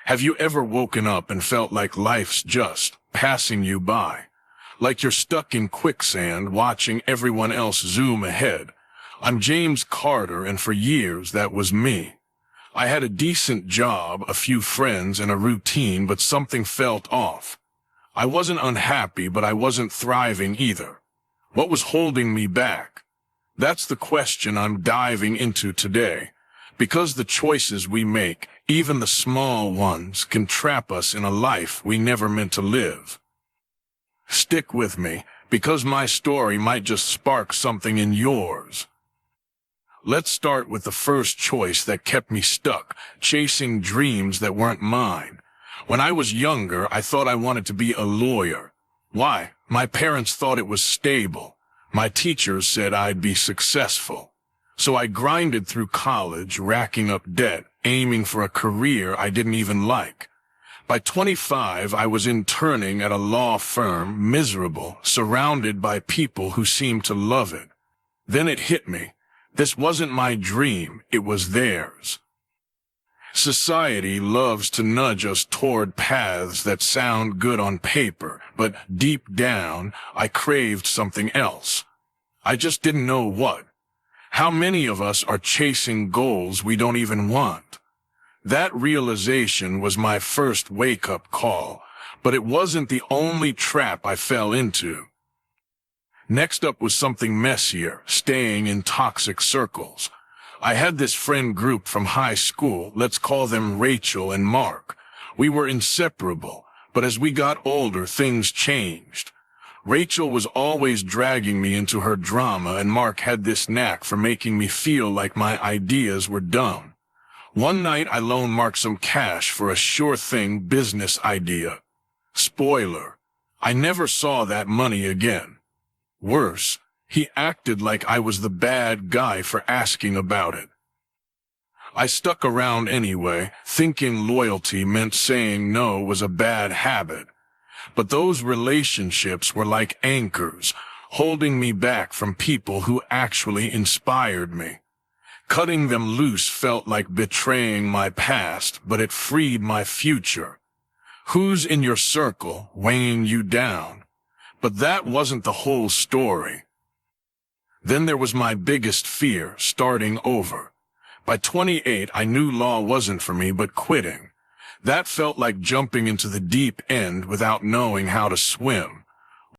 Have you ever woken up and felt like life's just passing you by? Like you're stuck in quicksand watching everyone else zoom ahead? I'm James Carter, and for years that was me. I had a decent job, a few friends, and a routine, but something felt off. I wasn't unhappy, but I wasn't thriving either. What was holding me back? That's the question I'm diving into today. Because the choices we make, even the small ones, can trap us in a life we never meant to live. Stick with me, because my story might just spark something in yours. Let's start with the first choice that kept me stuck, chasing dreams that weren't mine. When I was younger, I thought I wanted to be a lawyer. Why? My parents thought it was stable. My teachers said I'd be successful. So I grinded through college, racking up debt, aiming for a career I didn't even like. By 25, I was interning at a law firm, miserable, surrounded by people who seemed to love it. Then it hit me. This wasn't my dream, it was theirs. Society loves to nudge us toward paths that sound good on paper, but deep down, I craved something else. I just didn't know what. How many of us are chasing goals we don't even want? That realization was my first wake-up call, but it wasn't the only trap I fell into. Next up was something messier, staying in toxic circles. I had this friend group from high school, let's call them Rachel and Mark. We were inseparable, but as we got older, things changed. Rachel was always dragging me into her drama, and Mark had this knack for making me feel like my ideas were dumb. One night I loaned Mark some cash for a sure-thing business idea. Spoiler, I never saw that money again. Worse, he acted like I was the bad guy for asking about it. I stuck around anyway, thinking loyalty meant saying no was a bad habit. But those relationships were like anchors, holding me back from people who actually inspired me. Cutting them loose felt like betraying my past, but it freed my future. Who's in your circle, weighing you down? But that wasn't the whole story. Then there was my biggest fear, starting over. By 28, I knew law wasn't for me, but quitting. That felt like jumping into the deep end without knowing how to swim.